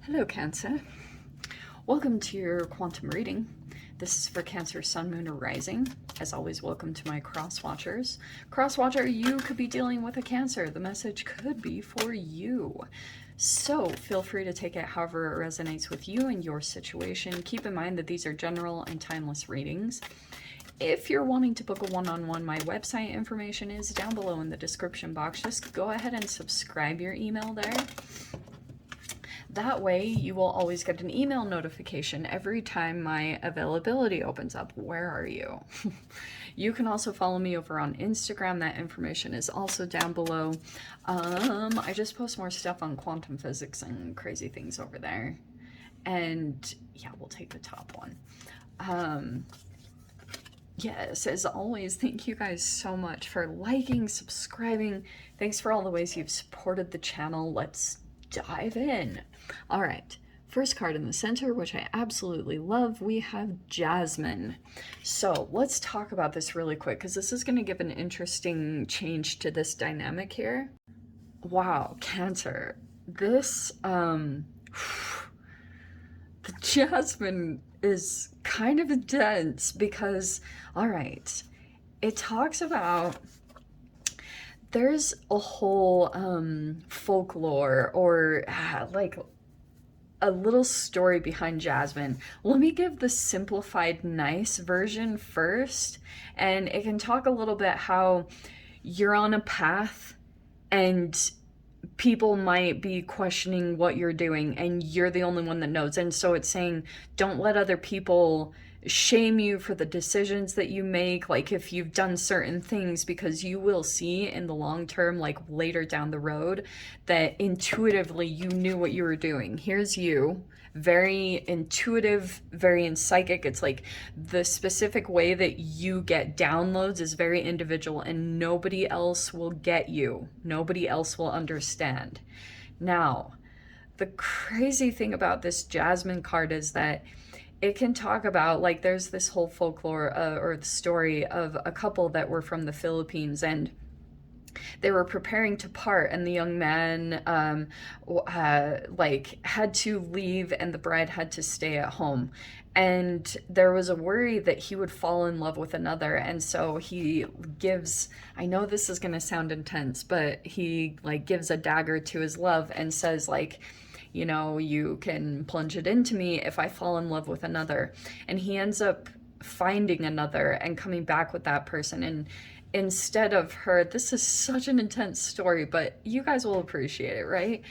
Hello, Cancer. Welcome to your quantum reading. This is for Cancer, Sun, Moon, or Rising. As always, welcome to my cross watchers. Cross watcher, you could be dealing with a Cancer. The message could be for you. So feel free to take it however it resonates with you and your situation. Keep in mind that these are general and timeless readings. If you're wanting to book a one-on-one, my website information is down below in the description box. Just go ahead and subscribe your email there. That way you will always get an email notification every time my availability opens up. Where are you? You can also follow me over on Instagram. That information is also down below. I just post more stuff on quantum physics and crazy things over there. And yeah, we'll take the top one. Yes, as always, thank you guys so much for liking, subscribing. Thanks for all the ways you've supported the channel. Let's dive in. All right, first card in the center, which I absolutely love, we have Jasmine. So let's talk about this really quick because this is going to give an interesting change to this dynamic here. Wow, Cancer. This, the Jasmine is kind of dense because, all right, it talks about there's a whole folklore or like a little story behind Jasmine. Let me give the simplified, nice version first, and it can talk a little bit how you're on a path and people might be questioning what you're doing and you're the only one that knows. And so it's saying, don't let other people shame you for the decisions that you make, like if you've done certain things, because you will see in the long term, like later down the road, that intuitively you knew what you were doing. Here's you, very intuitive, very psychic. It's like the specific way that you get downloads is very individual and nobody else will get you. Nobody else will understand. Now, the crazy thing about this Jasmine card is that it can talk about, like, there's this whole folklore or the story of a couple that were from the Philippines, and they were preparing to part, and the young man like had to leave and the bride had to stay at home, and there was a worry that he would fall in love with another. And so he gives, I know this is going to sound intense, but he like gives a dagger to his love and says, like, you know, you can plunge it into me if I fall in love with another. And he ends up finding another and coming back with that person. And instead of her, this is such an intense story, but you guys will appreciate it, right?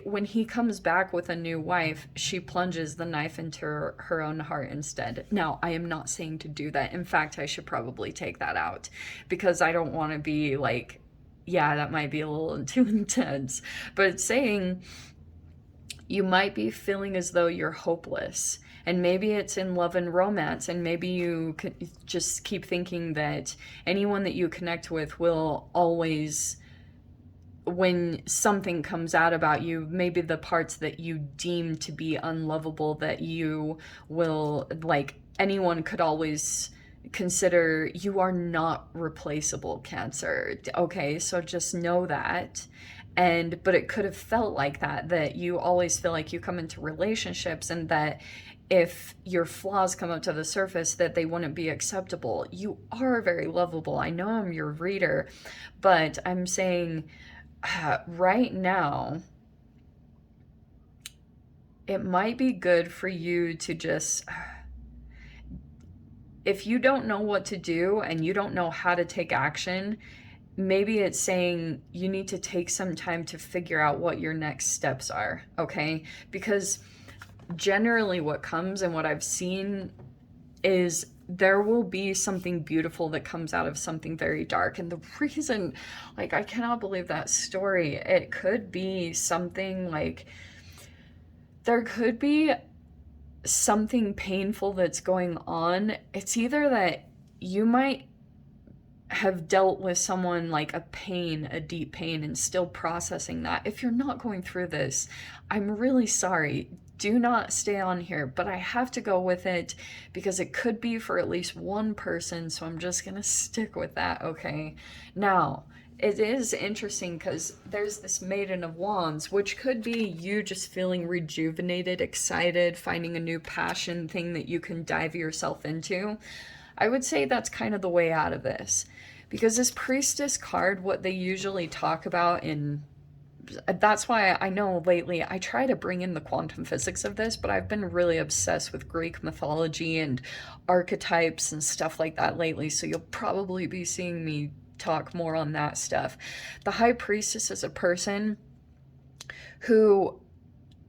When he comes back with a new wife, she plunges the knife into her own heart instead. Now, I am not saying to do that. In fact, I should probably take that out because I don't want to be like, yeah, that might be a little too intense, but it's saying you might be feeling as though you're hopeless, and maybe it's in love and romance, and maybe you could just keep thinking that anyone that you connect with will always, when something comes out about you, maybe the parts that you deem to be unlovable, that you will, like, anyone could always consider you are not replaceable, Cancer. Okay, so just know that. But it could have felt like that you always feel like you come into relationships and that if your flaws come up to the surface that they wouldn't be acceptable. You are very lovable. I know I'm your reader, but I'm saying right now it might be good for you to just, if you don't know what to do and you don't know how to take action, maybe it's saying you need to take some time to figure out what your next steps are, okay? Because generally what comes and what I've seen is there will be something beautiful that comes out of something very dark. And the reason, like, I cannot believe that story. It could be something like, there could be something painful that's going on. It's either that you might have dealt with someone like a pain, a deep pain, and still processing that. If you're not going through this, I'm really sorry. Do not stay on here, but I have to go with it because it could be for at least one person, so I'm just gonna stick with that, okay? Now, It is interesting because there's this Maiden of Wands, which could be you just feeling rejuvenated, excited, finding a new passion thing that you can dive yourself into. I would say that's kind of the way out of this. Because this Priestess card, what they usually talk about in, that's why I know lately I try to bring in the quantum physics of this, but I've been really obsessed with Greek mythology and archetypes and stuff like that lately, so you'll probably be seeing me talk more on that stuff. The High Priestess is a person who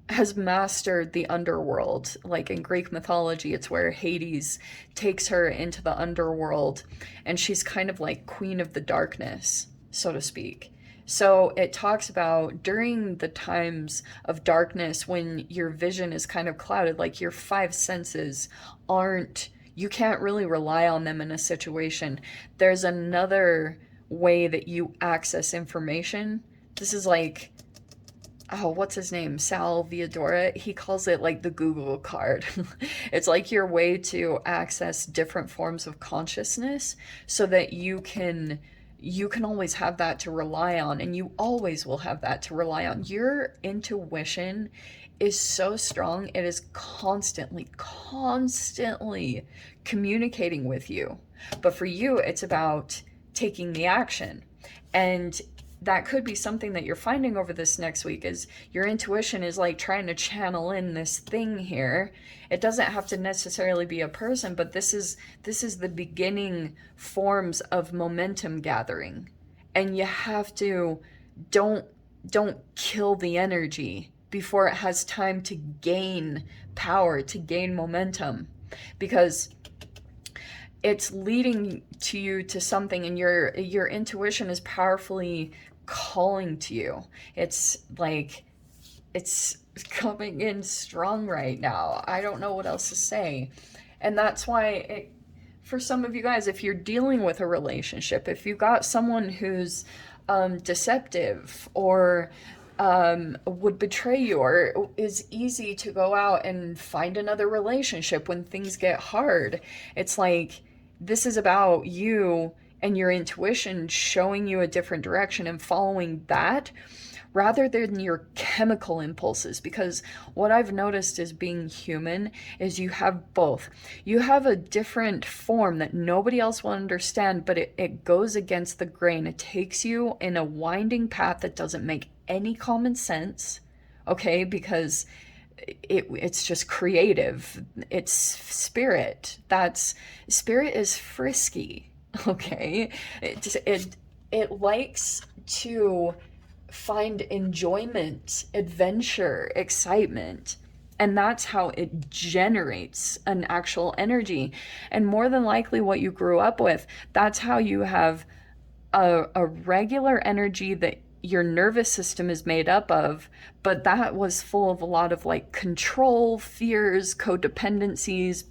has mastered the underworld. Like in Greek mythology, it's where Hades takes her into the underworld, and she's kind of like queen of the darkness, so to speak. So it talks about during the times of darkness when your vision is kind of clouded, like your five senses aren't, you can't really rely on them in a situation. There's another way that you access information. This is like, oh, what's his name? Sal Viadora. He calls it like the Google card. It's like your way to access different forms of consciousness so that you can always have that to rely on, and you always will have that to rely on. Your intuition is so strong, it is constantly communicating with you. But for you, it's about taking the action. And that could be something that you're finding over this next week, is your intuition is like trying to channel in this thing here. It doesn't have to necessarily be a person, but this is the beginning forms of momentum gathering. And you have to, don't kill the energy before it has time to gain power, to gain momentum, because it's leading to you to something, and your intuition is powerfully calling to you. It's like it's coming in strong right now. I don't know what else to say. And that's why for some of you guys, if you're dealing with a relationship, if you've got someone who's deceptive or would betray you, or is easy to go out and find another relationship when things get hard, it's like this is about you and your intuition showing you a different direction and following that rather than your chemical impulses. Because what I've noticed is being human is you have both. You have a different form that nobody else will understand, but it goes against the grain. It takes you in a winding path that doesn't make any common sense, okay? Because it's just creative. It's spirit. Spirit is frisky, okay? It likes to find enjoyment, adventure, excitement, and that's how it generates an actual energy. And more than likely what you grew up with, that's how you have a regular energy that your nervous system is made up of, but that was full of a lot of like control, fears, codependencies,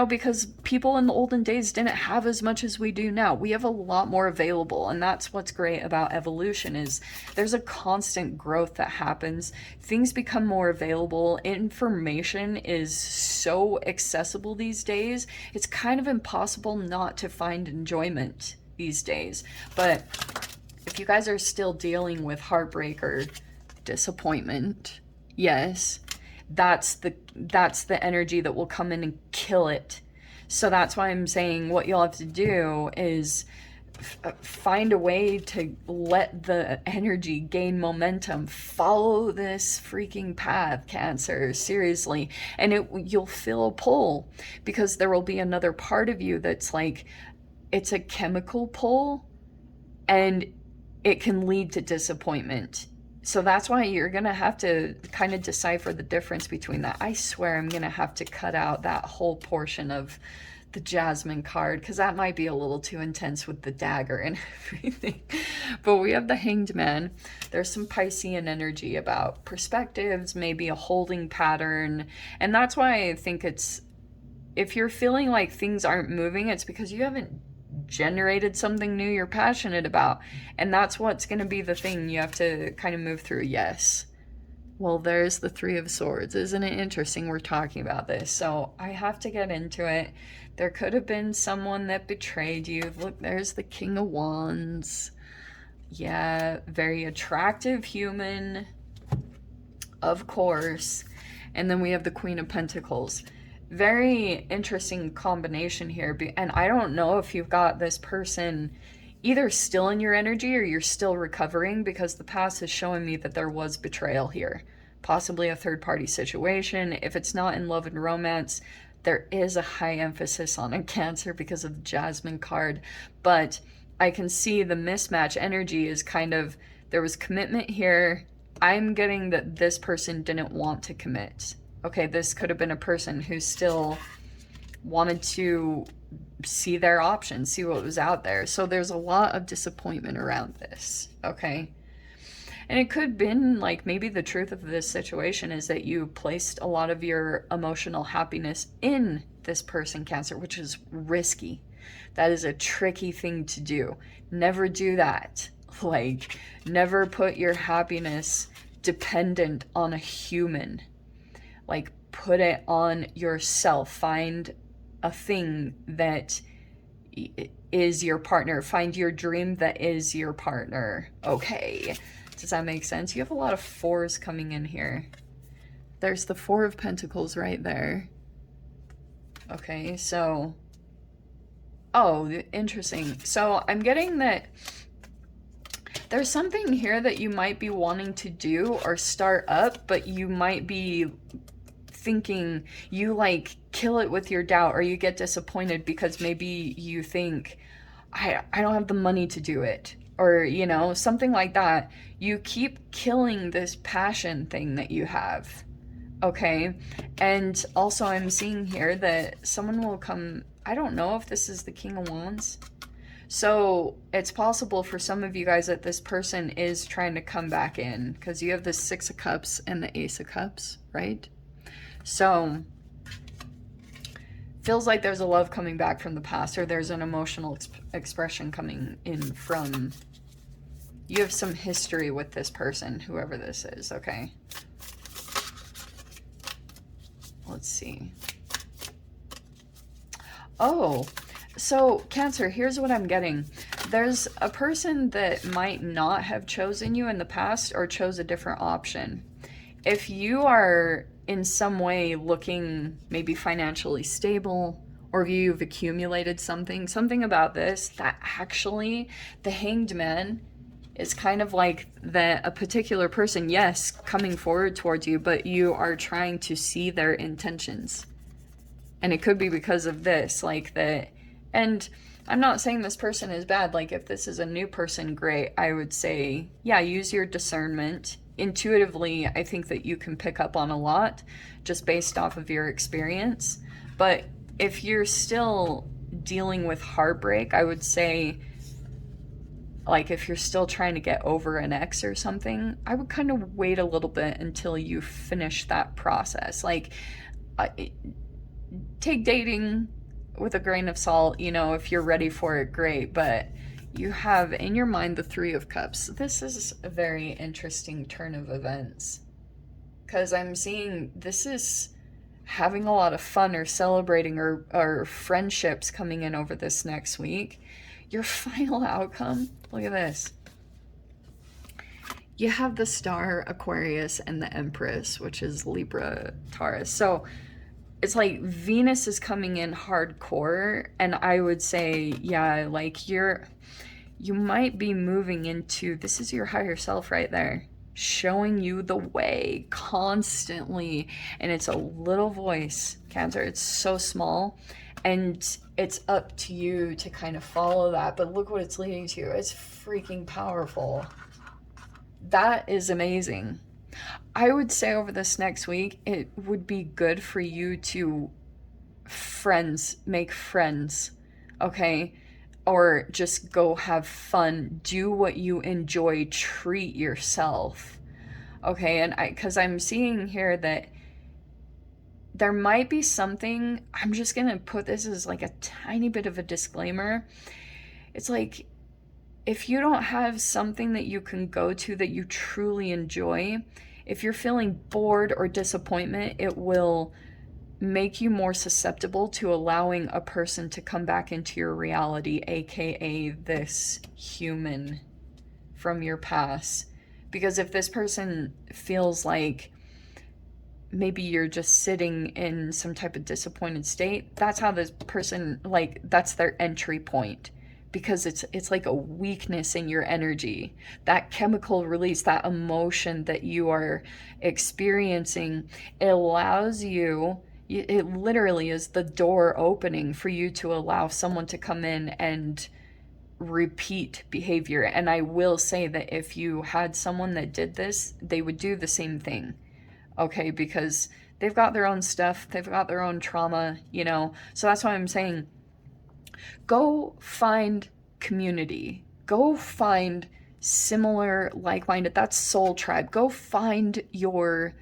because people in the olden days didn't have as much as we do now. We have a lot more available, and that's what's great about evolution is there's a constant growth that happens. Things become more available. Information is so accessible these days. It's kind of impossible not to find enjoyment these days. But if you guys are still dealing with heartbreak or disappointment, yes, that's the energy that will come in and kill it. So that's why I'm saying what you'll have to do is find a way to let the energy gain momentum. Follow this freaking path, Cancer, seriously. And you'll feel a pull, because there will be another part of you that's like, it's a chemical pull, and it can lead to disappointment. So that's why you're going to have to kind of decipher the difference between that. I swear I'm going to have to cut out that whole portion of the Jasmine card, because that might be a little too intense with the dagger and everything. But we have the Hanged Man. There's some Piscean energy about perspectives, maybe a holding pattern. And that's why I think if you're feeling like things aren't moving, it's because you haven't generated something new you're passionate about, and that's what's going to be the thing you have to kind of move through. Yes, well, there's the Three of Swords. Isn't it interesting we're talking about this? So I have to get into it. There could have been someone that betrayed you. Look, there's the King of Wands. Yeah, very attractive human, of course. And then we have the Queen of Pentacles. Very interesting combination here. And I don't know if you've got this person either still in your energy or you're still recovering, because the past is showing me that there was betrayal here. Possibly a third-party situation. If it's not in love and romance, there is a high emphasis on a Cancer because of the Jasmine card. But I can see the mismatch energy is kind of, there was commitment here. I'm getting that this person didn't want to commit. Okay, this could have been a person who still wanted to see their options, see what was out there. So there's a lot of disappointment around this, okay? And it could have been like, maybe the truth of this situation is that you placed a lot of your emotional happiness in this person, Cancer, which is risky. That is a tricky thing to do. Never do that. Like, never put your happiness dependent on a human. Like, put it on yourself. Find a thing that is your partner. Find your dream that is your partner. Okay. Does that make sense? You have a lot of fours coming in here. There's the Four of Pentacles right there. Okay, so... Oh, interesting. So I'm getting that there's something here that you might be wanting to do or start up, but you might be thinking you like kill it with your doubt, or you get disappointed because maybe you think, I don't have the money to do it, or, you know, something like that. You keep killing this passion thing that you have, okay? And also I'm seeing here that someone will come, I don't know if this is the King of Wands. So it's possible for some of you guys that this person is trying to come back in, because you have the Six of Cups and the Ace of Cups, right? So feels like there's a love coming back from the past, or there's an emotional expression coming in from, you have some history with this person, whoever this is, okay? Let's see. Oh, so Cancer, here's what I'm getting. There's a person that might not have chosen you in the past or chose a different option. If you are in some way looking maybe financially stable, or if you've accumulated something about this, that actually the Hanged Man is kind of like that a particular person, yes, coming forward towards you, but you are trying to see their intentions. And it could be because of this, like that. And I'm not saying this person is bad. Like, if this is a new person, great. I would say, yeah, use your discernment. Intuitively, I think that you can pick up on a lot just based off of your experience. But if you're still dealing with heartbreak, I would say, like, if you're still trying to get over an ex or something, I would kind of wait a little bit until you finish that process. Like, take dating with a grain of salt, you know, if you're ready for it, great. But you have in your mind the Three of Cups. This is a very interesting turn of events, because I'm seeing this is having a lot of fun or celebrating or friendships coming in over this next week. Your final outcome, look at this. You have the Star, Aquarius, and the Empress, which is Libra, Taurus. So it's like Venus is coming in hardcore, and I would say, yeah, like you might be moving into, this is your higher self right there, showing you the way constantly. And it's a little voice, Cancer. It's so small, and it's up to you to kind of follow that. But look what it's leading to. It's freaking powerful. That is amazing. I would say over this next week, it would be good for you to make friends, okay? Or just go have fun, do what you enjoy, treat yourself, okay? And because I'm seeing here that there might be something, I'm just gonna put this as like a tiny bit of a disclaimer. It's like, if you don't have something that you can go to that you truly enjoy, if you're feeling bored or disappointment, it will make you more susceptible to allowing a person to come back into your reality, aka this human from your past. Because if this person feels like maybe you're just sitting in some type of disappointed state, that's how this person, like, that's their entry point, because it's like a weakness in your energy. That chemical release, that emotion that you are experiencing, it allows you, it literally is the door opening for you to allow someone to come in and repeat behavior. And I will say that if you had someone that did this, they would do the same thing. Okay, because they've got their own stuff, they've got their own trauma, you know. So that's why I'm saying, go find community, go find similar, like-minded, that's soul tribe. Go find your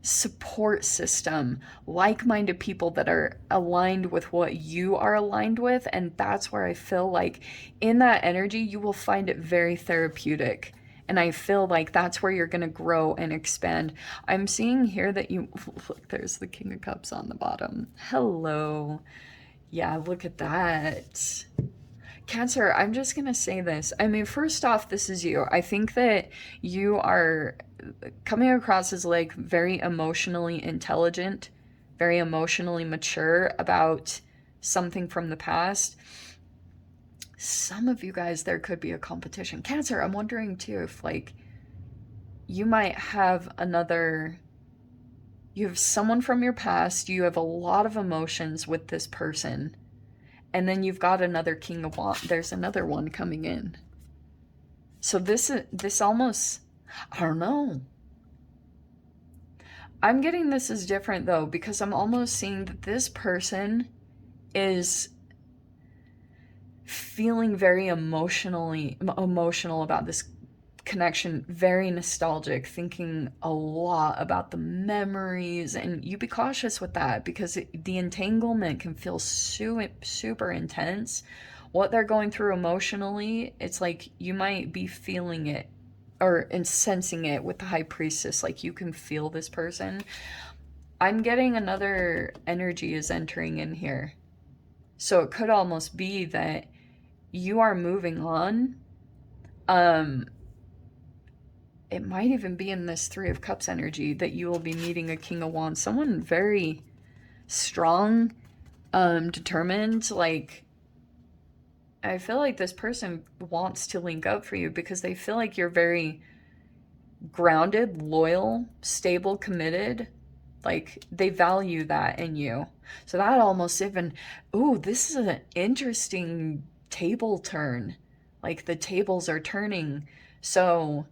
support system, like-minded people that are aligned with what you are aligned with. And that's where I feel like in that energy, you will find it very therapeutic. And I feel like that's where you're going to grow and expand. I'm seeing here that you, look, there's the King of Cups on the bottom. Hello. Yeah, look at that. Cancer, I'm just going to say this. I mean, first off, this is you. I think that you are coming across as like very emotionally intelligent, very emotionally mature about something from the past. Some of you guys, there could be a competition. Cancer, I'm wondering too if like you might have another, you have someone from your past, you have a lot of emotions with this person, and then you've got another King of Wands. There's another one coming in. So this almost, I don't know. I'm getting this is different though, because I'm almost seeing that this person is feeling very emotional about this connection, very nostalgic, thinking a lot about the memories. And you be cautious with that, because the entanglement can feel super intense. What they're going through emotionally, it's like you might be feeling it and sensing it with the High Priestess. Like you can feel this person. I'm getting another energy is entering in here. So it could almost be that you are moving on. It might even be in this Three of Cups energy that you will be meeting a King of Wands. Someone very strong, determined. Like, I feel like this person wants to link up for you because they feel like you're very grounded, loyal, stable, committed. Like, they value that in you. So that almost even, ooh, this is an interesting table turn. Like, the tables are turning. So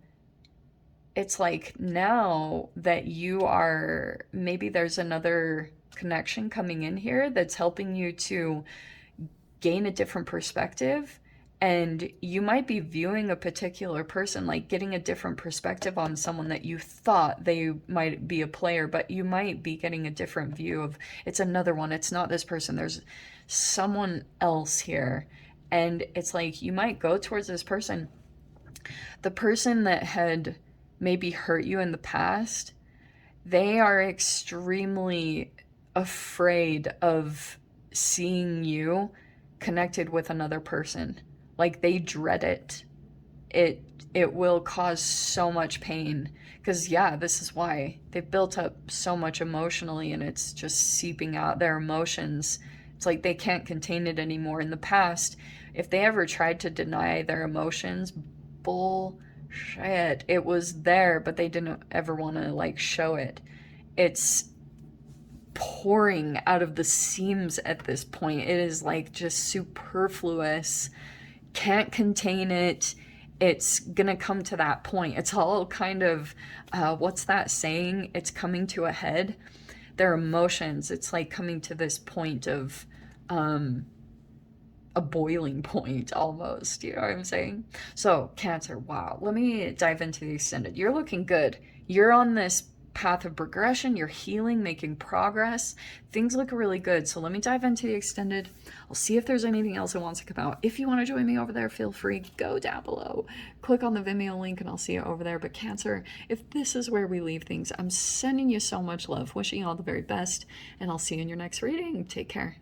it's like now that you are, maybe there's another connection coming in here that's helping you to gain a different perspective. And you might be viewing a particular person, like getting a different perspective on someone that you thought they might be a player, but you might be getting a different view of, it's another one. It's not this person. There's someone else here. And it's like, you might go towards this person. The person that had maybe hurt you in the past, they are extremely afraid of seeing you connected with another person. Like, they dread it. It will cause so much pain. Because, yeah, this is why they've built up so much emotionally, and it's just seeping out their emotions. It's like they can't contain it anymore. In the past, if they ever tried to deny their emotions, bullshit. It was there, but they didn't ever want to, like, show it. It's pouring out of the seams at this point. It is, like, just superfluous. Can't contain it. It's gonna come to that point. It's all kind of, what's that saying? It's coming to a head. Their emotions, it's like coming to this point of a boiling point almost. You know what I'm saying? So, Cancer, wow. Let me dive into the extended. You're looking good. You're on this path of progression. You're healing, making progress. Things look really good. So let me dive into the extended. I'll see if there's anything else I want to come out. If you want to join me over there, feel free. Go down below. Click on the Vimeo link and I'll see you over there. But Cancer, if this is where we leave things, I'm sending you so much love. Wishing you all the very best. And I'll see you in your next reading. Take care.